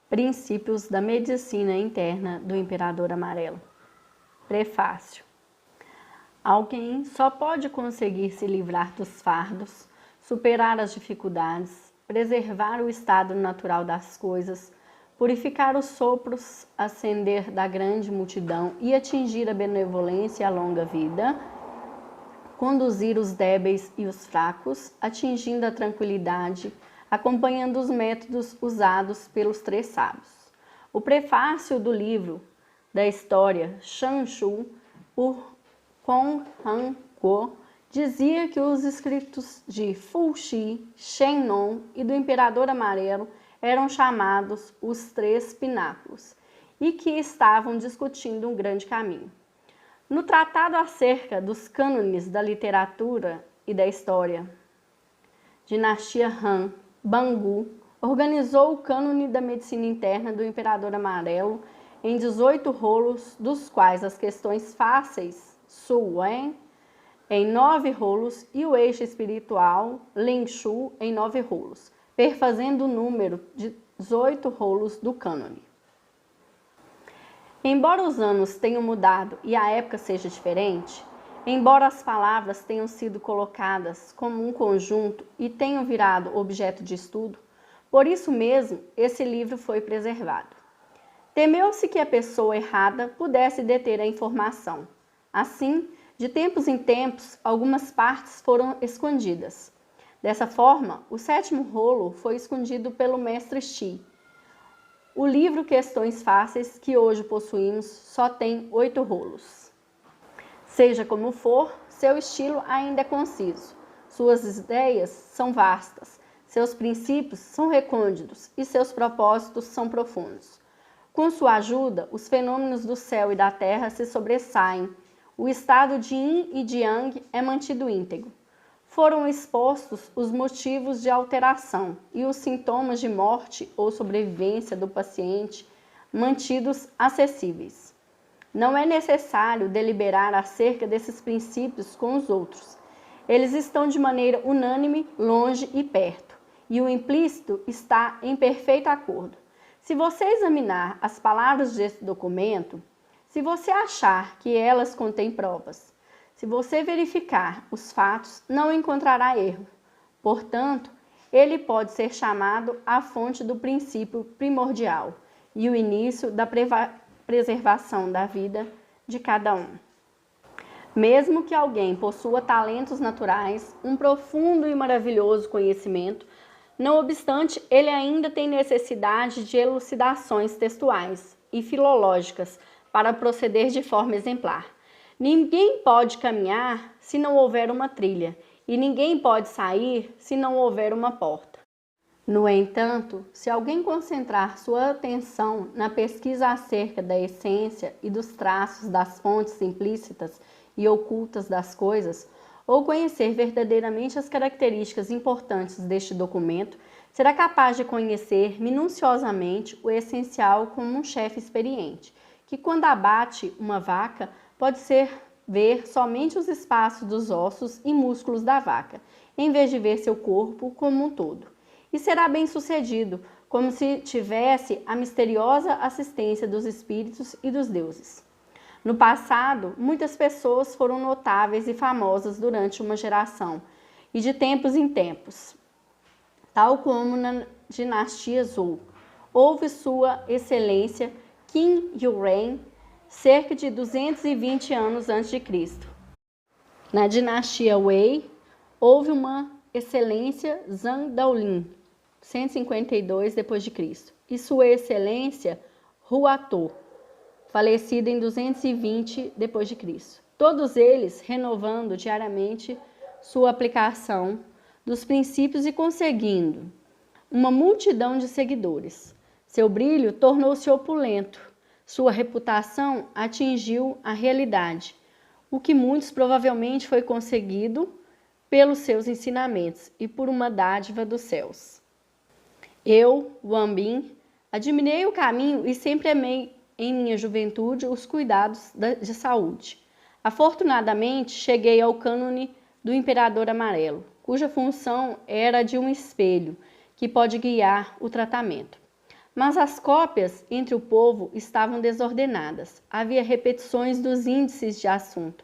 Princípios da Medicina Interna do Imperador Amarelo. Prefácio. Alguém só pode conseguir se livrar dos fardos, superar as dificuldades, preservar o estado natural das coisas, purificar os sopros, ascender da grande multidão e atingir a benevolência e a longa vida, conduzir os débeis e os fracos, atingindo a tranquilidade, acompanhando os métodos usados pelos três sábios. O prefácio do livro da história Shan Shu, por Kong Han Kuo, dizia que os escritos de Fu Xi, Shen Nong e do Imperador Amarelo eram chamados os Três Pináculos e que estavam discutindo um grande caminho. No tratado acerca dos cânones da literatura e da história, Dinastia Han, Bangu organizou o cânone da medicina interna do Imperador Amarelo em 18 rolos, dos quais as questões fáceis, Su Wen, em 9 rolos e o eixo espiritual, Ling Shu, em 9 rolos, perfazendo o número de 18 rolos do cânone. Embora os anos tenham mudado e a época seja diferente, embora as palavras tenham sido colocadas como um conjunto e tenham virado objeto de estudo, por isso mesmo esse livro foi preservado. Temeu-se que a pessoa errada pudesse deter a informação. Assim, de tempos em tempos, algumas partes foram escondidas. Dessa forma, o 7º rolo foi escondido pelo mestre Xi. O livro Questões Fáceis, que hoje possuímos, só tem 8 rolos. Seja como for, seu estilo ainda é conciso, suas ideias são vastas, seus princípios são recônditos e seus propósitos são profundos. Com sua ajuda, os fenômenos do céu e da terra se sobressaem, o estado de Yin e de Yang é mantido íntegro. Foram expostos os motivos de alteração e os sintomas de morte ou sobrevivência do paciente mantidos acessíveis. Não é necessário deliberar acerca desses princípios com os outros. Eles estão de maneira unânime, longe e perto, e o implícito está em perfeito acordo. Se você examinar as palavras desse documento, se você achar que elas contêm provas, se você verificar os fatos, não encontrará erro. Portanto, ele pode ser chamado a fonte do princípio primordial e o início da preservação da vida de cada um. Mesmo que alguém possua talentos naturais, um profundo e maravilhoso conhecimento, não obstante, ele ainda tem necessidade de elucidações textuais e filológicas para proceder de forma exemplar. Ninguém pode caminhar se não houver uma trilha, e ninguém pode sair se não houver uma porta. No entanto, se alguém concentrar sua atenção na pesquisa acerca da essência e dos traços das fontes implícitas e ocultas das coisas, ou conhecer verdadeiramente as características importantes deste documento, será capaz de conhecer minuciosamente o essencial como um chefe experiente, que quando abate uma vaca, pode ver somente os espaços dos ossos e músculos da vaca, em vez de ver seu corpo como um todo. E será bem-sucedido, como se tivesse a misteriosa assistência dos espíritos e dos deuses. No passado, muitas pessoas foram notáveis e famosas durante uma geração, e de tempos em tempos, tal como na dinastia Zhou. Houve Sua Excelência Qin Yuren, cerca de 220 anos antes de Cristo. Na dinastia Wei, houve uma excelência Zhang Daolin, 152 depois de Cristo, e sua excelência Huatou, falecida em 220 depois de Cristo. Todos eles renovando diariamente sua aplicação dos princípios e conseguindo uma multidão de seguidores. Seu brilho tornou-se opulento. Sua reputação atingiu a realidade, o que muitos provavelmente foi conseguido pelos seus ensinamentos e por uma dádiva dos céus. Eu, Wang Bin, admirei o caminho e sempre amei em minha juventude os cuidados de saúde. Afortunadamente, cheguei ao cânone do Imperador Amarelo, cuja função era de um espelho que pode guiar o tratamento. Mas as cópias entre o povo estavam desordenadas. Havia repetições dos índices de assunto.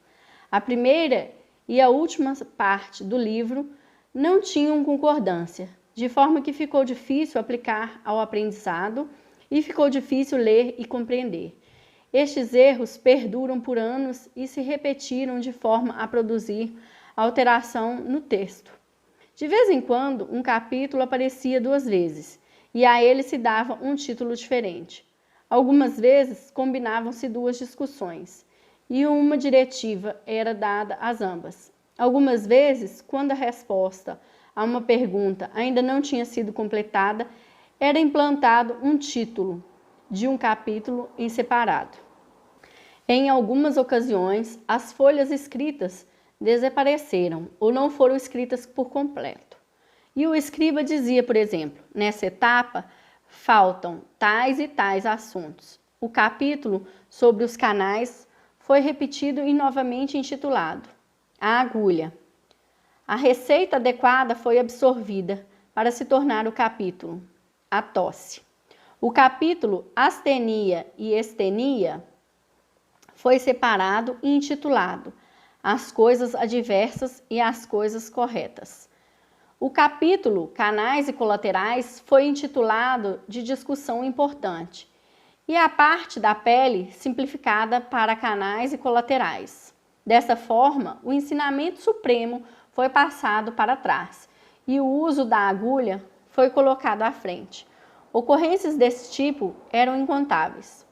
A primeira e a última parte do livro não tinham concordância, de forma que ficou difícil aplicar ao aprendizado e ficou difícil ler e compreender. Estes erros perduram por anos e se repetiram de forma a produzir alteração no texto. De vez em quando, um capítulo aparecia 2 vezes, e a ele se dava um título diferente. Algumas vezes combinavam-se 2 discussões, e uma diretiva era dada às ambas. Algumas vezes, quando a resposta a uma pergunta ainda não tinha sido completada, era implantado um título de um capítulo em separado. Em algumas ocasiões, as folhas escritas desapareceram ou não foram escritas por completo. E o escriba dizia, por exemplo, nessa etapa, faltam tais e tais assuntos. O capítulo sobre os canais foi repetido e novamente intitulado A Agulha. A receita adequada foi absorvida para se tornar o capítulo A Tosse. O capítulo Astenia e Estenia foi separado e intitulado As Coisas Adversas e as Coisas Corretas. O capítulo Canais e Colaterais foi intitulado de discussão importante e a parte da pele simplificada para canais e colaterais. Dessa forma, o ensinamento supremo foi passado para trás e o uso da agulha foi colocado à frente. Ocorrências desse tipo eram incontáveis.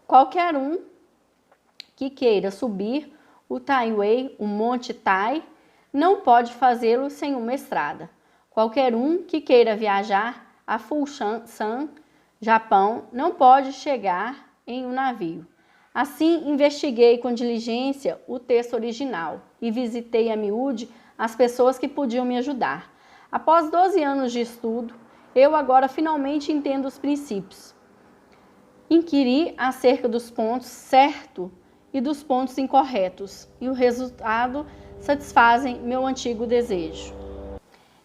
Qualquer um que queira subir o Taiwei, o Monte Tai, não pode fazê-lo sem uma estrada. Qualquer um que queira viajar a Fushan, Japão, não pode chegar em um navio. Assim, investiguei com diligência o texto original e visitei a miúde as pessoas que podiam me ajudar. Após 12 anos de estudo, eu agora finalmente entendo os princípios. Inquiri acerca dos pontos certos e dos pontos incorretos, e o resultado satisfazem meu antigo desejo.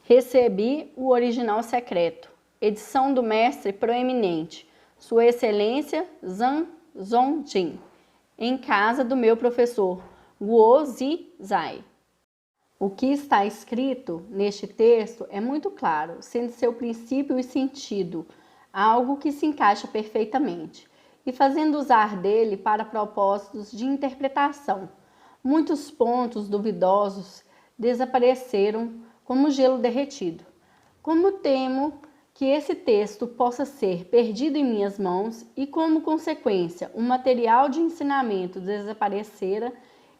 Recebi o original secreto, edição do mestre proeminente, Sua Excelência Zhang Zongjing, em casa do meu professor Guo Zizai. O que está escrito neste texto é muito claro, sendo seu princípio e sentido algo que se encaixa perfeitamente, e fazendo usar dele para propósitos de interpretação. Muitos pontos duvidosos desapareceram como gelo derretido. Como temo que esse texto possa ser perdido em minhas mãos e, como consequência, o material de ensinamento desaparecera,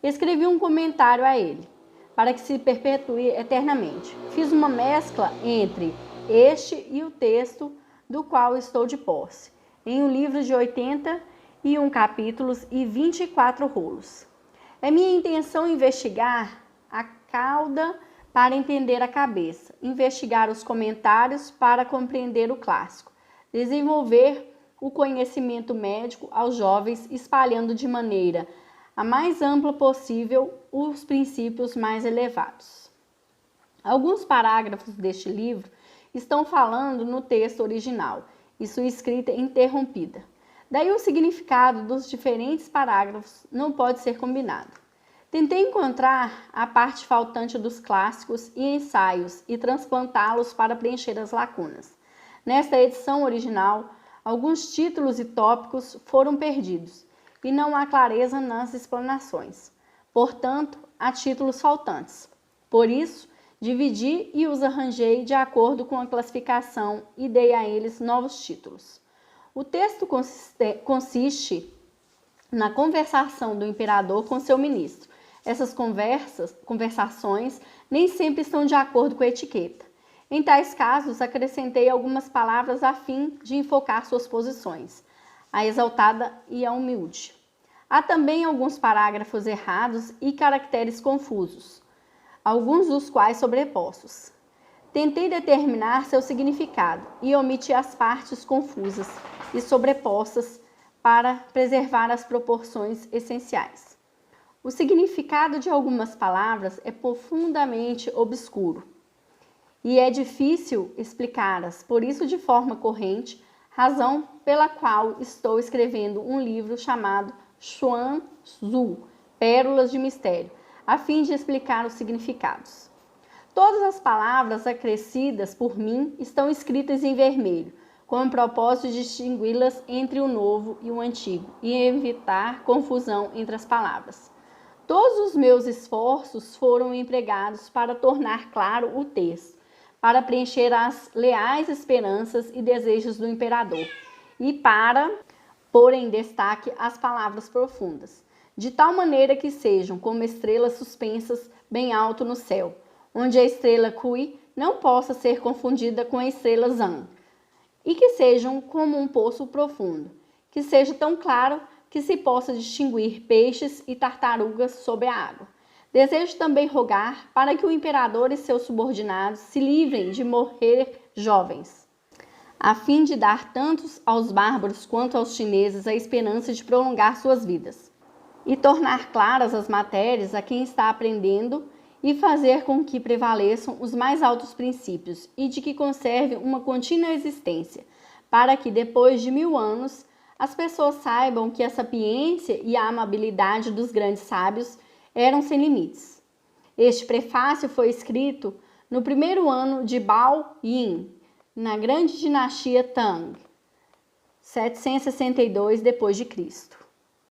escrevi um comentário a ele, para que se perpetue eternamente. Fiz uma mescla entre este e o texto do qual estou de posse, em um livro de 81 capítulos e 24 rolos. É minha intenção investigar a cauda para entender a cabeça, investigar os comentários para compreender o clássico, desenvolver o conhecimento médico aos jovens, espalhando de maneira a mais ampla possível os princípios mais elevados. Alguns parágrafos deste livro estão falando no texto original e sua escrita interrompida. Daí o significado dos diferentes parágrafos não pode ser combinado. Tentei encontrar a parte faltante dos clássicos e ensaios e transplantá-los para preencher as lacunas. Nesta edição original, alguns títulos e tópicos foram perdidos e não há clareza nas explanações. Portanto, há títulos faltantes. Por isso, dividi e os arranjei de acordo com a classificação e dei a eles novos títulos. O texto consiste na conversação do imperador com seu ministro. Essas conversações nem sempre estão de acordo com a etiqueta. Em tais casos, acrescentei algumas palavras a fim de enfocar suas posições, a exaltada e a humilde. Há também alguns parágrafos errados e caracteres confusos, alguns dos quais sobrepostos. Tentei determinar seu significado e omiti as partes confusas e sobrepostas para preservar as proporções essenciais. O significado de algumas palavras é profundamente obscuro e é difícil explicá-las, por isso, de forma corrente, razão pela qual estou escrevendo um livro chamado Xuan Tzu, Pérolas de Mistério, a fim de explicar os significados. Todas as palavras acrescidas por mim estão escritas em vermelho, com o propósito de distingui-las entre o novo e o antigo e evitar confusão entre as palavras. Todos os meus esforços foram empregados para tornar claro o texto, para preencher as leais esperanças e desejos do imperador e para pôr em destaque as palavras profundas, de tal maneira que sejam como estrelas suspensas bem alto no céu, onde a estrela Kui não possa ser confundida com a estrela Zhang, e que sejam como um poço profundo, que seja tão claro que se possa distinguir peixes e tartarugas sob a água. Desejo também rogar para que o imperador e seus subordinados se livrem de morrer jovens, a fim de dar tanto aos bárbaros quanto aos chineses a esperança de prolongar suas vidas, e tornar claras as matérias a quem está aprendendo e fazer com que prevaleçam os mais altos princípios e de que conserve uma contínua existência, para que depois de 1000 anos as pessoas saibam que a sapiência e a amabilidade dos grandes sábios eram sem limites. Este prefácio foi escrito no primeiro ano de Bao Yin, na grande dinastia Tang, 762 d.C.